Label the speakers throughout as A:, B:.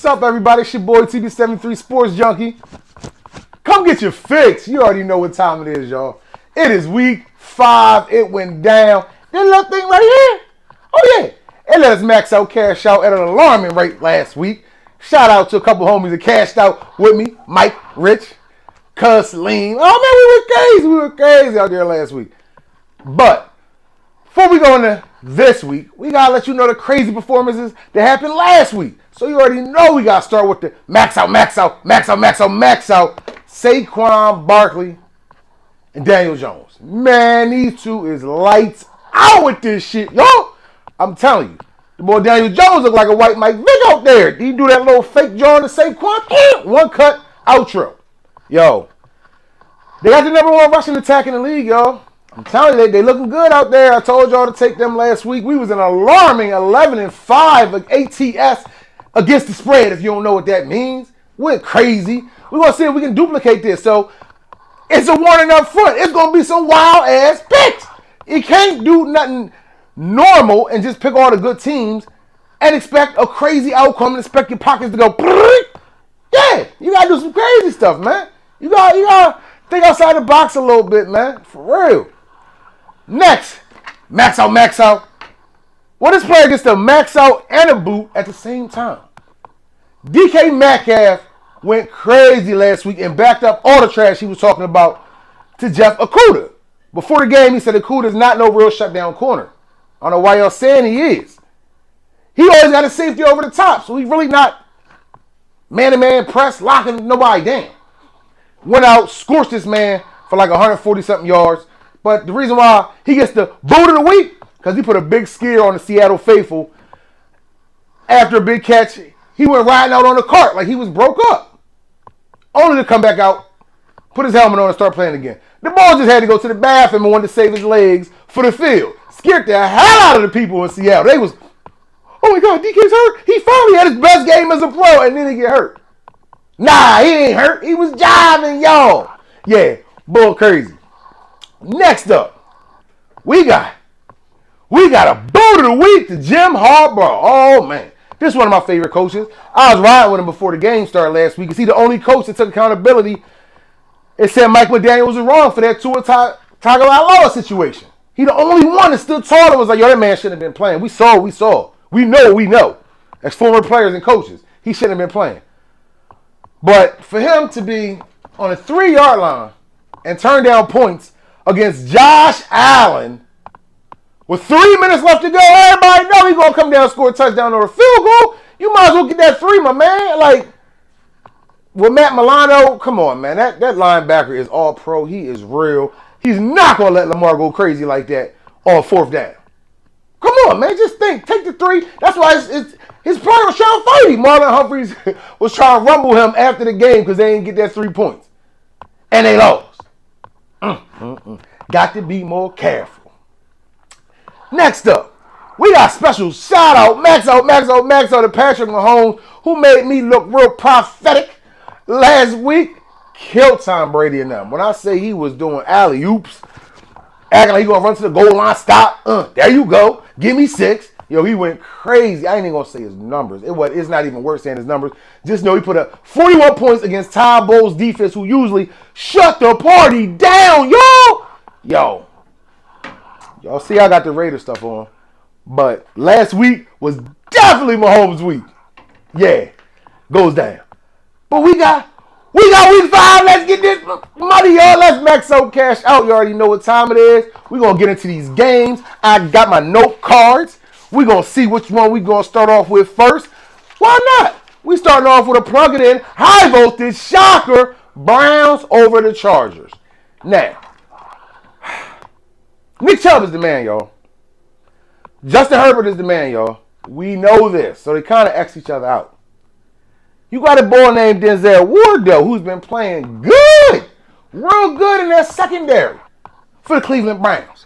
A: What's up, everybody? It's your boy TB73 Sports Junkie. Come get your fix. You already know what time it is, y'all. It is week 5. It went down. That little thing right here. Oh, yeah. It let us max out cash out at an alarming rate last week. Shout out to a couple homies that cashed out with me. Mike, Rich, Cuz, Lean. Oh, man, we were crazy out there last week. But before we go into this week, we got to let you know the crazy performances that happened last week. So you already know we got to start with the max out. Saquon Barkley and Daniel Jones. Man, these two is lights out with this shit, yo. I'm telling you. The boy Daniel Jones look like a white Mike Vick out there. He do that little fake jaw to Saquon. One cut, outro. Yo. They got the number 1 rushing attack in the league, yo. I'm telling you, they looking good out there. I told y'all to take them last week. We was an alarming 11-5 ATS against the spread, if you don't know what that means. Went crazy. We're going to see if we can duplicate this. So, it's a warning up front. It's going to be some wild-ass picks. You can't do nothing normal and just pick all the good teams and expect a crazy outcome and expect your pockets to go, yeah, you got to do some crazy stuff, man. You got to think outside the box a little bit, man. For real. Next, max out. Well, this player gets the max out and a boot at the same time. DK Metcalf went crazy last week and backed up all the trash he was talking about to Jeff Okudah. Before the game, he said Okudah is not no real shutdown corner. I don't know why y'all saying he is. He always got a safety over the top, so he's really not man-to-man press, locking nobody down. Went out, scorched this man for like 140-something yards. But the reason why he gets the boot of the week, because he put a big scare on the Seattle faithful. After a big catch, he went riding out on the cart like he was broke up. Only to come back out, put his helmet on and start playing again. The ball just had to go to the bathroom and wanted to save his legs for the field. Scared the hell out of the people in Seattle. They was, oh my God, DK's hurt. He finally had his best game as a pro and then he get hurt. Nah, he ain't hurt. He was jiving, y'all. Yeah, bull crazy. Next up, we got a boot of the week to Jim Harbaugh. Oh, man. This is one of my favorite coaches. I was riding with him before the game started last week. Is he the only coach that took accountability and said Mike McDaniel was wrong for that Tua Tagovailoa situation? He the only one that stood tall and was like, yo, that man shouldn't have been playing. We saw. We know. As former players and coaches, he shouldn't have been playing. But for him to be on a 3-yard line and turn down points against Josh Allen with 3 minutes left to go, everybody know he's going to come down and score a touchdown or a field goal. You might as well get that 3, my man. Like, with Matt Milano, come on, man. That linebacker is all pro. He is real. He's not going to let Lamar go crazy like that on 4th down. Come on, man. Just think. Take the 3. That's why his player was trying to fight him. Marlon Humphreys was trying to rumble him after the game because they didn't get that 3 points. And they lost. Got to be more careful. Next up, we got special shout out, max out to Patrick Mahomes, who made me look real prophetic last week. Killed Tom Brady and them. When I say he was doing alley-oops, acting like he gonna run to the goal line, stop. There you go. Give me 6. Yo, he went crazy. I ain't even gonna say his numbers. It's not even worth saying his numbers. Just know he put up 41 points against Todd Bowles' defense, who usually shut the party down, yo. Y'all see I got the Raider stuff on. But last week was definitely Mahomes' week. Yeah, goes down. But we got week 5. Let's get this money, y'all. Let's max out cash out. You already know what time it is. We're going to get into these games. I got my note cards. We're going to see which one we're going to start off with first. Why not? We starting off with a plug it in, high voltage shocker, Browns over the Chargers. Now, Nick Chubb is the man, y'all. Justin Herbert is the man, y'all. We know this. So they kind of X each other out. You got a boy named Denzel Ward, though, who's been playing good. Real good in that secondary for the Cleveland Browns.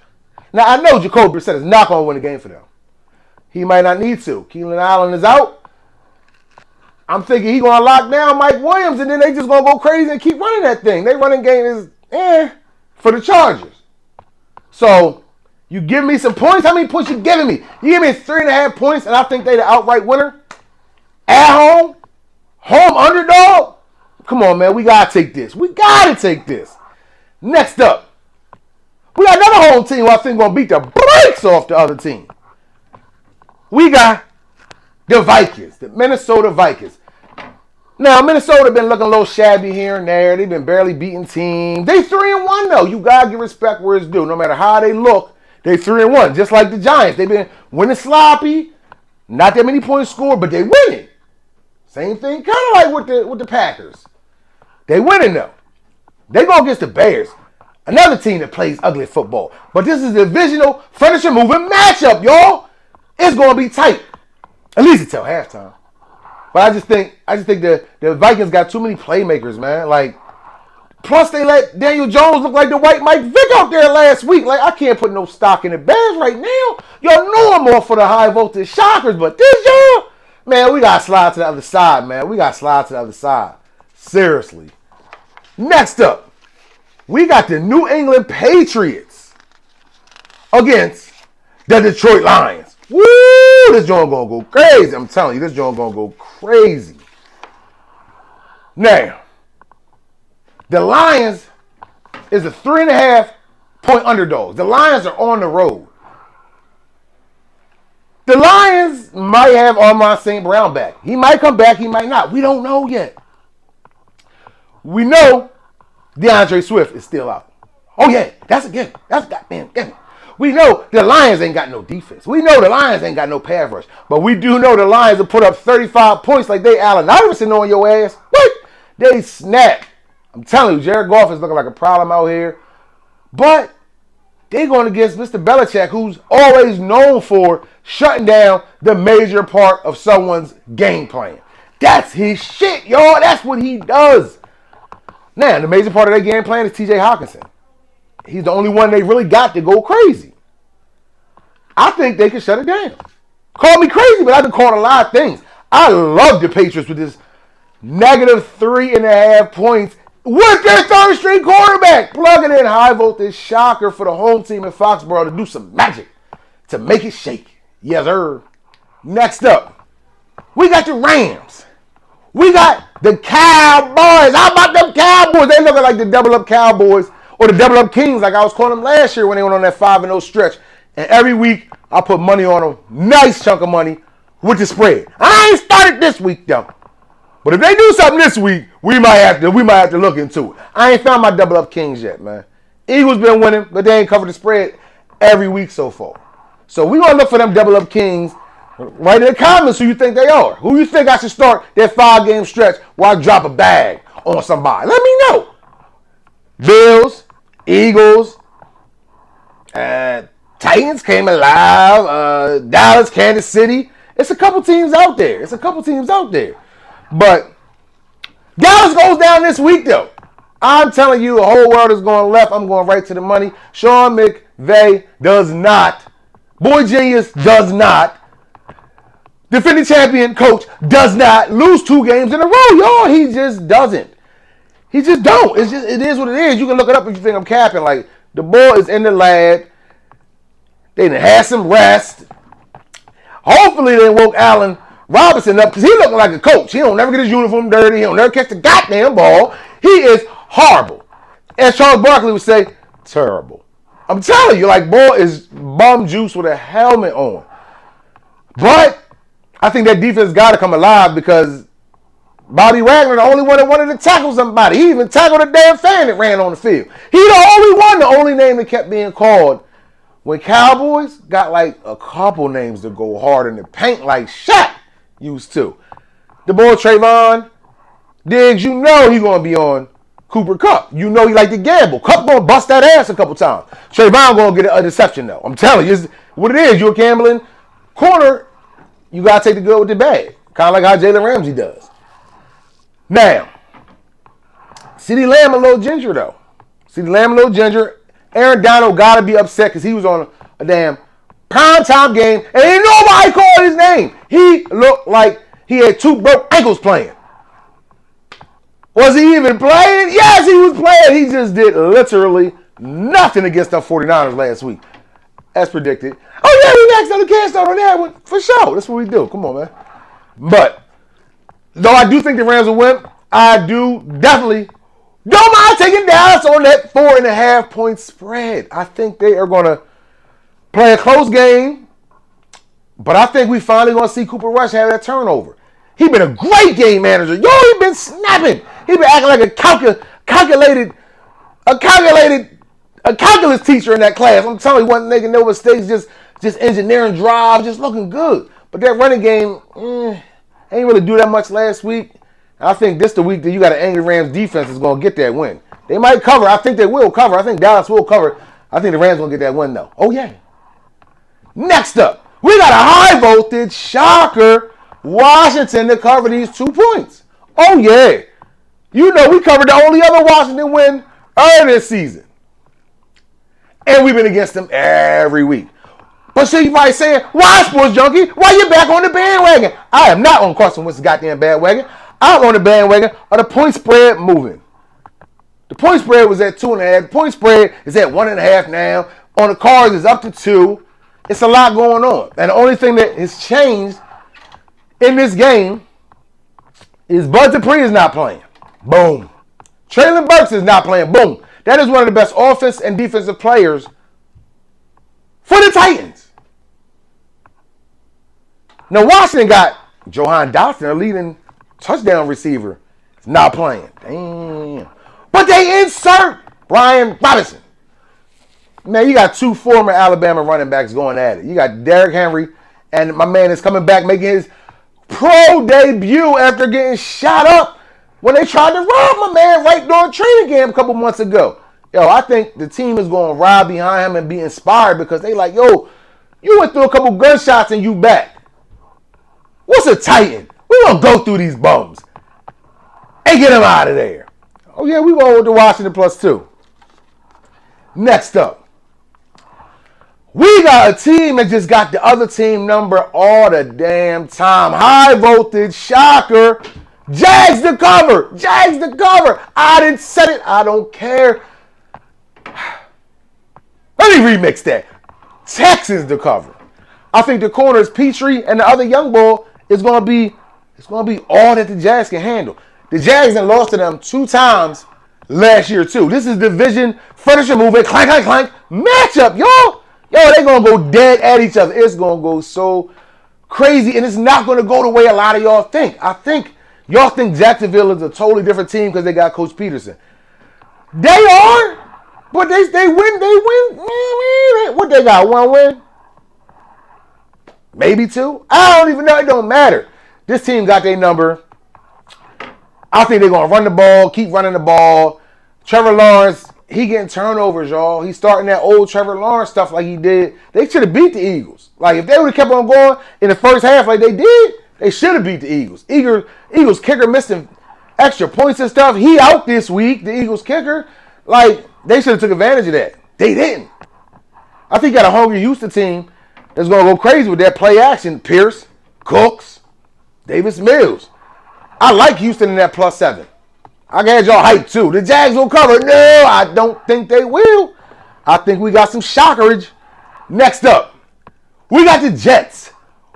A: Now, I know Jacoby Brissett is not going to win the game for them. He might not need to. Keenan Allen is out. I'm thinking he's going to lock down Mike Williams, and then they just going to go crazy and keep running that thing. They running game is for the Chargers. So, you give me some points? How many points you giving me? You give me 3.5 points, and I think they the outright winner? At home? Home underdog? Come on, man. We got to take this. We got to take this. Next up, we got another home team who I think going to beat the brakes off the other team. We got the Vikings, the Minnesota Vikings. Now, Minnesota been looking a little shabby here and there. They've been barely beating teams. They 3-1, though. You got to give respect where it's due. No matter how they look, they 3-1. Just like the Giants. They've been winning sloppy. Not that many points scored, but they winning. Same thing kind of like with the Packers. They winning, though. They go against the Bears. Another team that plays ugly football. But this is a divisional furniture-moving matchup, y'all. It's going to be tight. At least until halftime. But I just think the Vikings got too many playmakers, man. Like, plus they let Daniel Jones look like the white Mike Vick out there last week. Like, I can't put no stock in the Bears right now. Y'all know I'm all for the high voltage shockers, but this year, man, we got to slide to the other side, man. We got to slide to the other side. Seriously. Next up, we got the New England Patriots against the Detroit Lions. Woo! This joint gonna go crazy. I'm telling you, this joint gonna go crazy. Now, the Lions is a 3.5-point underdog. The Lions are on the road. The Lions might have Amon St. Brown back. He might come back, he might not. We don't know yet. We know DeAndre Swift is still out. Oh yeah, that's a given. That's a goddamn given. We know the Lions ain't got no defense. We know the Lions ain't got no pass rush. But we do know the Lions will put up 35 points like they Allen Iverson on your ass. What? They snap. I'm telling you, Jared Goff is looking like a problem out here. But they're going against Mr. Belichick, who's always known for shutting down the major part of someone's game plan. That's his shit, y'all. That's what he does. Now, the major part of their game plan is TJ Hawkinson. He's the only one they really got to go crazy. I think they can shut it down. Call me crazy, but I've been called a lot of things. I love the Patriots with this negative 3.5 points with their third-string quarterback. Plugging in high-voltage shocker for the home team in Foxborough to do some magic to make it shake. Yes, sir. Next up, we got the Rams. We got the Cowboys. How about them Cowboys? They looking like the double-up Cowboys. Or the double-up Kings, like I was calling them last year when they went on that 5-0 stretch. And every week, I put money on them. Nice chunk of money with the spread. I ain't started this week, though. But if they do something this week, we might have to look into it. I ain't found my double-up Kings yet, man. Eagles been winning, but they ain't covered the spread every week so far. So we going to look for them double-up Kings. Write in the comments who you think they are. Who you think I should start that 5-game stretch while I drop a bag on somebody. Let me know. Bills, Eagles, Titans came alive, Dallas, Kansas City. It's a couple teams out there. But Dallas goes down this week, though. I'm telling you, the whole world is going left. I'm going right to the money. Sean McVay does not. Boy Genius does not. Defending champion coach does not lose 2 games in a row, y'all. He just doesn't. He just don't. It is what it is. You can look it up if you think I'm capping. Like, the boy is in the lab. They done had some rest. Hopefully they woke Allen Robinson up because he looking like a coach. He don't never get his uniform dirty. He don't never catch the goddamn ball. He is horrible. As Charles Barkley would say, terrible. I'm telling you, like, boy is bum juice with a helmet on. But I think that defense got to come alive because Bobby Wagner, the only one that wanted to tackle somebody. He even tackled a damn fan that ran on the field. He the only one, the only name that kept being called. When Cowboys got like a couple names to go hard in the paint like Shaq used to. The boy Trayvon Diggs, you know he going to be on Cooper Kupp. You know he like to gamble. Kupp going to bust that ass a couple times. Trayvon going to get a deception though. I'm telling you, it's what it is. You're a gambling corner. You got to take the good with the bad. Kind of like how Jalen Ramsey does. Now, CeeDee Lamb a little ginger, though. CeeDee Lamb a little ginger. Aaron Donald got to be upset because he was on a damn primetime game and ain't nobody called his name. He looked like he had 2 broke ankles playing. Was he even playing? Yes, he was playing. He just did literally nothing against the 49ers last week. As predicted. Oh, yeah, we next on the cast start on that one. For sure. That's what we do. Come on, man. But Though I do think the Rams will win, I do definitely don't mind taking Dallas on that 4.5 point spread. I think they are going to play a close game, but I think we finally going to see Cooper Rush have that turnover. He been a great game manager. Yo, he been snapping. He been acting like a calculus teacher in that class. I'm telling you, wasn't making no mistakes, just engineering drives, just looking good. But that running game, ain't really do that much last week. I think this the week that you got an angry Rams defense is going to get that win. They might cover. I think they will cover. I think Dallas will cover. I think the Rams going to get that win, though. Oh, yeah. Next up, we got a high-voltage shocker, Washington, to cover these 2 points. Oh, yeah. You know we covered the only other Washington win earlier this season. And we've been against them every week. But so you might say, why, Sports Junkie? Why you back on the bandwagon? I am not on Carson Wentz's goddamn bandwagon. I'm on the bandwagon of the point spread moving. The point spread was at 2.5. The point spread is at 1.5 now. On the cards, it's up to 2. It's a lot going on. And the only thing that has changed in this game is Bud Dupree is not playing. Boom. Traylon Burks is not playing. Boom. That is one of the best offense and defensive players for the Titans. Now, Washington got Johan Dotson, their leading touchdown receiver, is not playing. Damn. But they insert Brian Robinson. Man, you got 2 former Alabama running backs going at it. You got Derrick Henry, and my man is coming back making his pro debut after getting shot up when they tried to rob my man right during training camp a couple months ago. Yo, I think the team is going to ride behind him and be inspired because they like, yo, you went through a couple gunshots and you back. What's a Titan? We going to go through these bums and get them out of there. Oh, yeah, we going with the Washington +2. Next up, we got a team that just got the other team number all the damn time. High voltage shocker. Jags to cover. Jags to cover. I didn't set it. I don't care. Let me remix that. Texans to cover. I think the corners, Petrie and the other young boy, is going to be all that the Jags can handle. The Jags have lost to them 2 times last year, too. This is division furniture moving, clank, clank, clank, matchup, y'all. Yo, they're going to go dead at each other. It's going to go so crazy, and it's not going to go the way a lot of y'all think. I think y'all think Jacksonville is a totally different team because they got Coach Peterson. They are, but they win. What they got, 1 win? Maybe 2? I don't even know. It don't matter. This team got their number. I think they're going to run the ball, keep running the ball. Trevor Lawrence, he getting turnovers, y'all. He's starting that old Trevor Lawrence stuff like he did. They should have beat the Eagles. Like, if they would have kept on going in the first half like they did, they should have beat the Eagles. Eagles kicker missing extra points and stuff. He out this week, the Eagles kicker. Like, they should have took advantage of that. They didn't. I think you got a hungry Houston team that's going to go crazy with that play action. Pierce, Cooks, Davis Mills. I like Houston in that +7. I got y'all hyped too. The Jags will cover. No, I don't think they will. I think we got some shockerage. Next up, we got the Jets.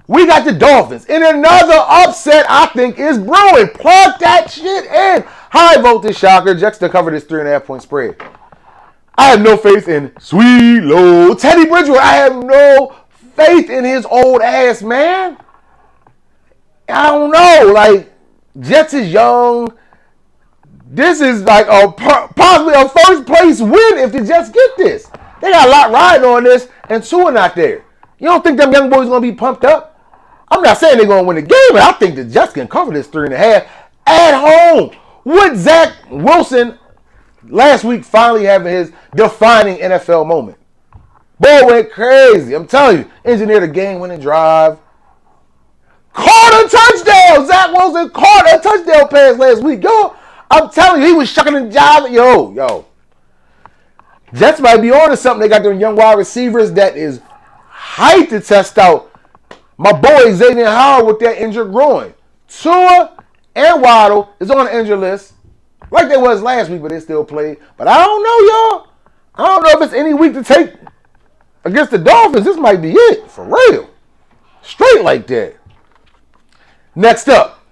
A: We got the Dolphins. And another upset I think is brewing. Plug that shit in. High voltage shocker. Jets to cover this 3.5 point spread. I have no faith in sweet low Teddy Bridgewater. I have no faith in his old ass, man. I don't know. Like, Jets is young. This is like possibly a first place win if the Jets get this. They got a lot riding on this, and Tua not there. You don't think them young boys going to be pumped up? I'm not saying they're going to win the game, but I think the Jets can cover this 3.5 at home. With Zach Wilson last week finally having his defining NFL moment. Boy went crazy. I'm telling you, engineered a game-winning drive. Caught a touchdown. Zach Wilson caught a touchdown pass last week. Yo, I'm telling you, he was shucking and jiving. Yo. Jets might be on to something. They got them young wide receivers that is hyped to test out my boy Xavier Howard with that injured groin. Tua and Waddle is on the injured list like they was last week, but they still played. But I don't know, y'all. I don't know if it's any week to take against the Dolphins. This might be it, for real. Straight like that. Next up,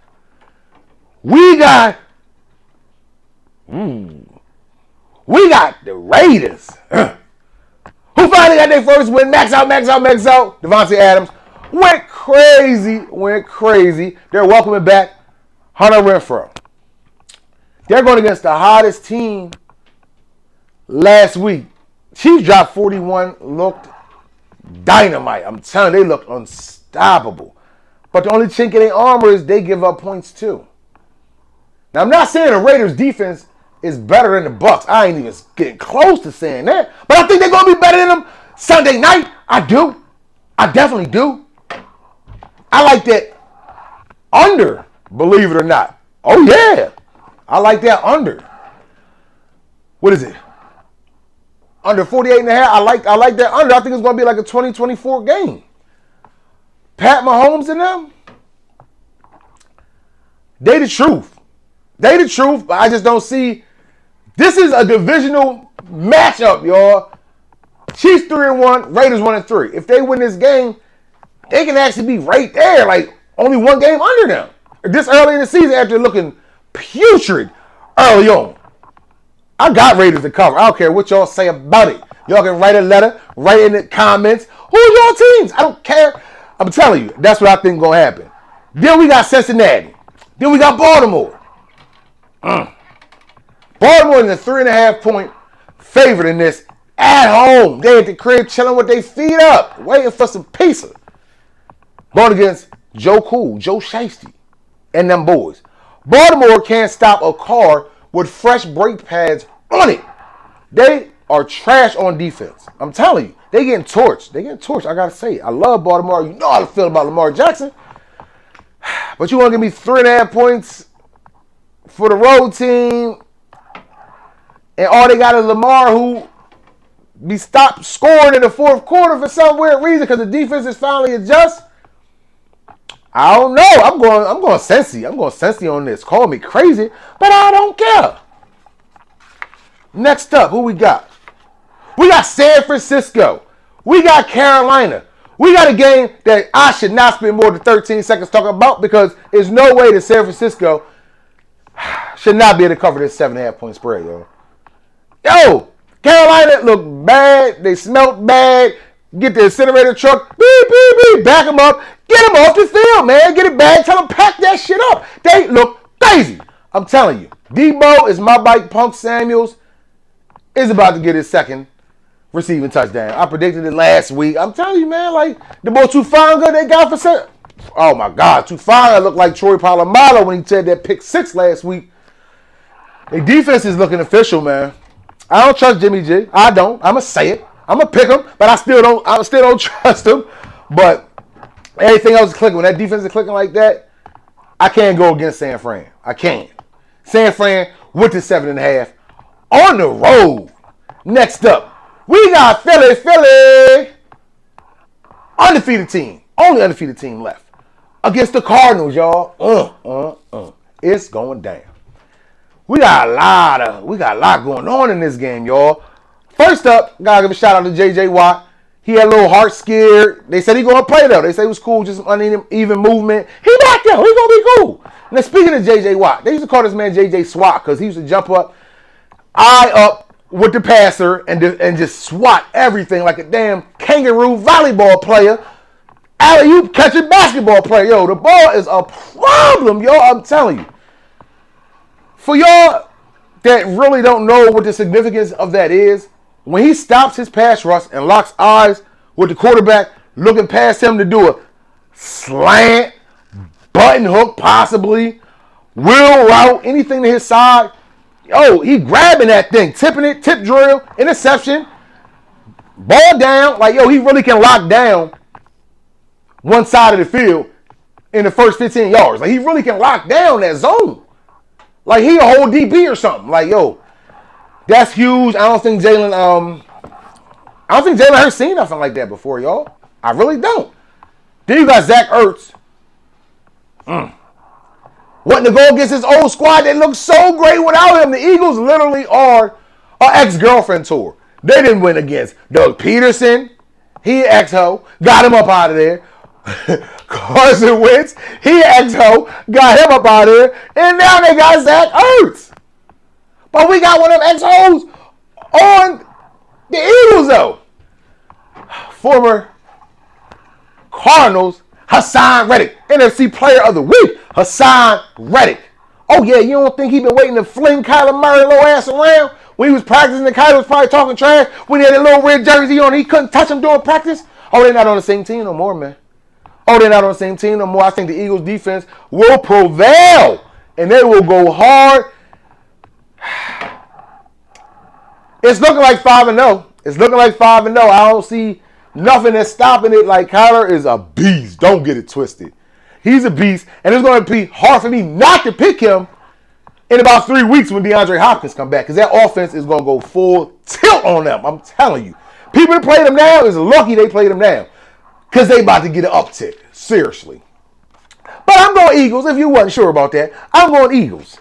A: We got, we got the Raiders. Who finally got their first win? Max out. Devontae Adams went crazy. They're welcoming back Hunter Renfrow. They're going against the hottest team last week. Chiefs dropped 41, looked dynamite. I'm telling you, they looked unstoppable. But the only chink in their armor is they give up points too. Now, I'm not saying the Raiders' defense is better than the Bucks. I ain't even getting close to saying that. But I think they're going to be better than them Sunday night. I do. I definitely do. I like that under, believe it or not. Oh, yeah. I like that under. What is it? Under 48.5. I like that under. I think it's going to be like a 20-24 game. Pat Mahomes and them, they the truth. They the truth, but I just don't see. This is a divisional matchup, y'all. Chiefs 3-1, Raiders 1-3. If they win this game, they can actually be right there, like only one game under them. This early in the season, after looking putrid early on. I got Raiders to cover. I don't care what y'all say about it. Y'all can write a letter, write in the comments. Who are y'all teams? I don't care. I'm telling you, that's what I think going to happen. Then we got Cincinnati. Then we got Baltimore. Baltimore is a 3.5-point favorite in this at home. They at the crib chilling with their feet up, waiting for some pizza. Going against Joe Cool, Joe Shiesty, and them boys. Baltimore can't stop a car with fresh brake pads on it. They are trash on defense. I'm telling you, they getting torched. I gotta say, I love Baltimore. You know how I feel about Lamar Jackson. But you want to give me 3.5 points for the road team, and all they got is Lamar, who be stopped scoring in the fourth quarter for some weird reason because the defense is finally adjust. I don't know. I'm going Cincy. I'm going Cincy on this. Call me crazy, but I don't care. Next up, who we got? We got San Francisco. We got Carolina. We got a game that I should not spend more than 13 seconds talking about because there's no way that San Francisco should not be able to cover this 7.5-point spread, yo. Yo, Carolina look bad. They smelt bad. Get the incinerator truck. Beep, beep, beep. Back them up. Get them off the field, man. Get it back. Tell them pack that shit up. They look crazy. I'm telling you. Debo is my bike. Punk Samuels is about to get his second receiving touchdown. I predicted it last week. I'm telling you, man, like the boy Tufanga they got for oh my God, Tufanga looked like Troy Polamalu when he said that pick 6 last week. Their defense is looking official, man. I don't trust Jimmy G. I don't. I'ma say it. I'ma pick him, but I still don't trust him. But everything else is clicking. When that defense is clicking like that, I can't go against San Fran. I can't. San Fran with the 7.5 on the road. Next up, we got Philly. Undefeated team. Only undefeated team left. Against the Cardinals, y'all. It's going down. We got a lot going on in this game, y'all. First up, gotta give a shout out to J.J. Watt. He had a little heart scared. They said he gonna play though. They said it was cool, just uneven movement. He back there. He gonna be cool. Now speaking of J.J. Watt, they used to call this man J.J. Swat because he used to jump up, eye up with the passer and just swat everything like a damn kangaroo volleyball player. Alley-oop catching basketball player. Yo, the ball is a problem, yo. I'm telling you. For y'all that really don't know what the significance of that is, when he stops his pass rush and locks eyes with the quarterback looking past him to do a slant, button hook possibly, wheel route, anything to his side, yo, he grabbing that thing, tipping it, tip drill, interception, ball down. Like, yo, he really can lock down one side of the field in the first 15 yards. Like, he really can lock down that zone. Like, he a whole DB or something. Like, yo, that's huge. I don't think Jalen Hurts seen nothing like that before, y'all. I really don't. Then you got Zach Ertz. Wanting to go against his old squad that looks so great without him. The Eagles literally are an ex-girlfriend tour. They didn't win against Doug Peterson. He ex-ho. Got him up out of there. Carson Wentz, he XO, got him up out of there, and now they got Zach Ertz. But we got one of them XOs on the Eagles, though. Former Cardinals, Hassan Reddick, NFC Player of the Week, Hassan Reddick. Oh, yeah, you don't think he been waiting to fling Kyler Murray little ass around? When he was practicing, the Kyler was probably talking trash. When he had a little red jersey on, he couldn't touch him during practice. Oh, they're not on the same team no more, man. Oh, they're not on the same team no more. I think the Eagles defense will prevail, and they will go hard. It's looking like 5-0. It's looking like 5-0. I don't see nothing that's stopping it. Like, Kyler is a beast. Don't get it twisted. He's a beast, and it's going to be hard for me not to pick him in about 3 weeks when DeAndre Hopkins come back, because that offense is going to go full tilt on them. I'm telling you. People that play them now is lucky they played them now, because they about to get an uptick. Seriously. But I'm going Eagles. If you wasn't sure about that, I'm going Eagles.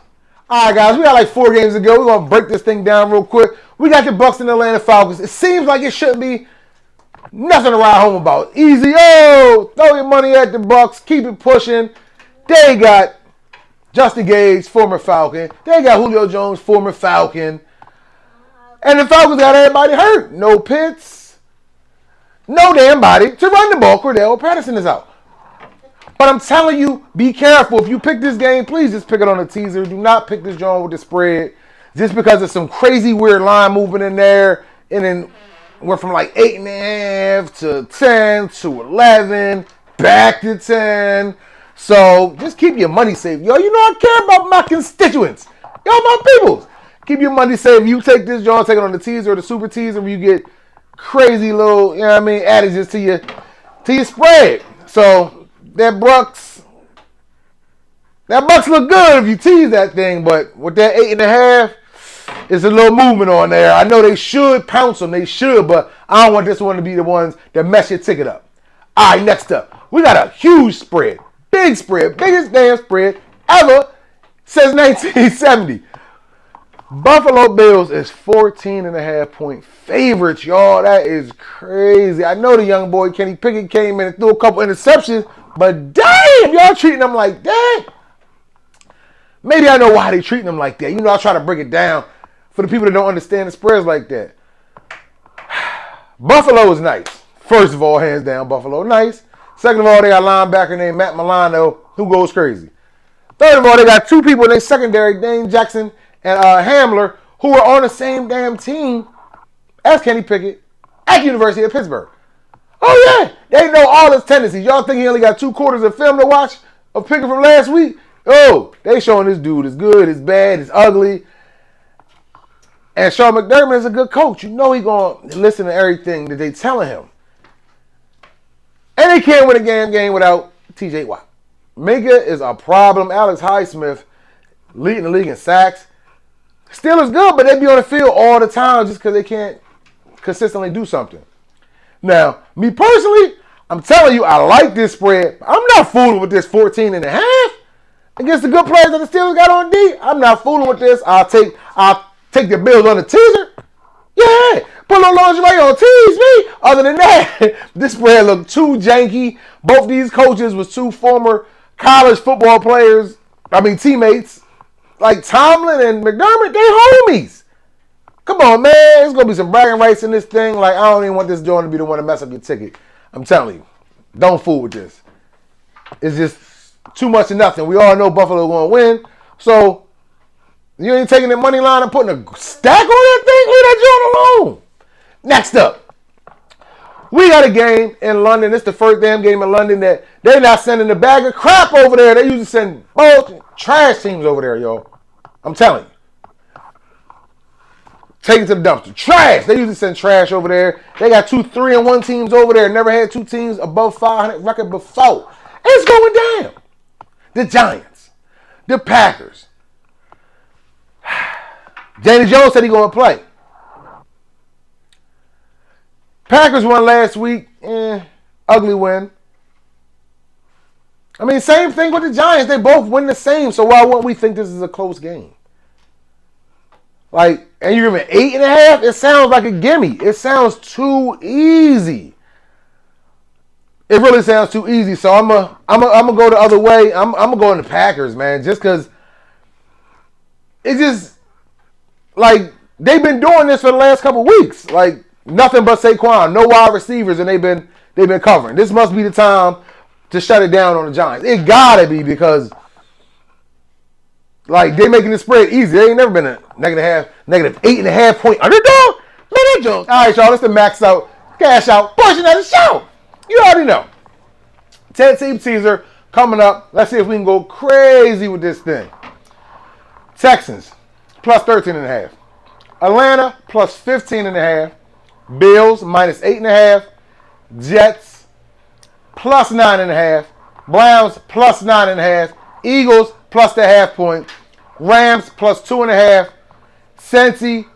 A: All right, guys, we got like 4 games to go. We're going to break this thing down real quick. We got the Bucs and the Atlanta Falcons. It seems like it shouldn't be nothing to ride home about. Easy. Oh, throw your money at the Bucs. Keep it pushing. They got Justin Gage, former Falcon. They got Julio Jones, former Falcon. And the Falcons got everybody hurt. No Pitts. No damn body to run the ball. Cordell Patterson is out. But I'm telling you, be careful. If you pick this game, please just pick it on the teaser. Do not pick this joint with the spread. Just because there's some crazy weird line moving in there. And then went from like 8.5 to 10 to 11. Back to 10. So just keep your money safe. Yo, you know I care about my constituents. Yo, my peoples. Keep your money safe. You take this joint, take it on the teaser or the super teaser where you get crazy little, you know what I mean, adages to your spread. So that Bucs look good if you tease that thing, but with that 8.5, it's a little movement on there. I know they should pounce them. They should, but I don't want this one to be the ones that mess your ticket up. All right, next up. We got a huge spread. Big spread. Biggest damn spread ever since 1970. Buffalo Bills is 14.5-point favorites, y'all. That is crazy. I know the young boy Kenny Pickett came in and threw a couple interceptions, but damn, y'all treating them like that. Maybe I know why they treating them like that. You know, I try to break it down for the people that don't understand the spreads like that. Buffalo is nice. First of all, hands down, Buffalo nice. Second of all, they got a linebacker named Matt Milano who goes crazy. Third of all, they got 2 people in their secondary, Dane Jackson and Hamler, who are on the same damn team as Kenny Pickett at the University of Pittsburgh. Oh, yeah. They know all his tendencies. Y'all think he only got 2 quarters of film to watch of Pickett from last week? Oh, they showing this dude is good, is bad, is ugly. And Sean McDermott is a good coach. You know he's going to listen to everything that they telling him. And they can't win a game without TJ Watt. Minka is a problem. Alex Highsmith leading the league in sacks. Still is good, but they be on the field all the time just because they can't consistently do something. Now, me personally, I'm telling you, I like this spread. I'm not fooling with this 14.5 against the good players that the Steelers got on D. I'm not fooling with this. I'll take the Bills on the teaser. Yeah, put no lingerie on, tease me. Other than that, this spread looked too janky. Both these coaches was 2 former college football players. Teammates. Like Tomlin and McDermott, they homies. Come on, man. There's going to be some bragging rights in this thing. Like, I don't even want this joint to be the one to mess up your ticket. I'm telling you. Don't fool with this. It's just too much of nothing. We all know Buffalo going to win. So, you ain't taking the money line and putting a stack on that thing? Leave that joint alone. Next up. We got a game in London. It's the first damn game in London that they're not sending a bag of crap over there. They usually send trash teams over there, y'all. I'm telling you. Take it to the dumpster. Trash. They usually send trash over there. They got 2 3-1 teams over there. Never had 2 teams above 500 record before. It's going down. The Giants. The Packers. Danny Jones said he's going to play. Packers won last week. Ugly win. Same thing with the Giants. They both win the same. So why wouldn't we think this is a close game? And you're giving 8.5? It sounds like a gimme. It sounds too easy. it really sounds too easy. So I'm gonna go the other way. I'm gonna go in the Packers, man, just because it just like they've been doing this for the last couple weeks. Like nothing but Saquon, no wide receivers, and they've been covering. This must be the time to shut it down on the Giants. It gotta be because like they're making the spread easy. They ain't never been a negative 8.5 point underdog. Man, they joke. All right, y'all. It's the max out, cash out portion of the show. You already know. 10-team teaser coming up. Let's see if we can go crazy with this thing. Texans plus 13.5. Atlanta plus 15.5. Bills minus 8.5. Jets plus 9.5. Browns plus 9.5. Eagles plus the half point. Rams plus 2.5. Cincy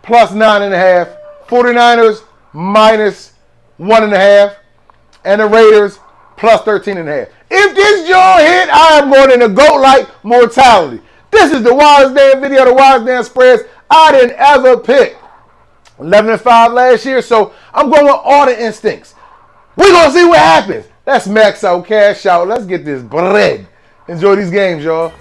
A: plus 9.5. 49ers minus 1.5. And the Raiders plus 13.5. If this jaw hit, I am going into GOAT-like mortality. This is the wildest damn video, the wildest damn spreads I didn't ever pick. 11-5 last year, so I'm going with all the instincts. We're going to see what happens. That's max out, cash out. Let's get this bread. Enjoy these games, y'all.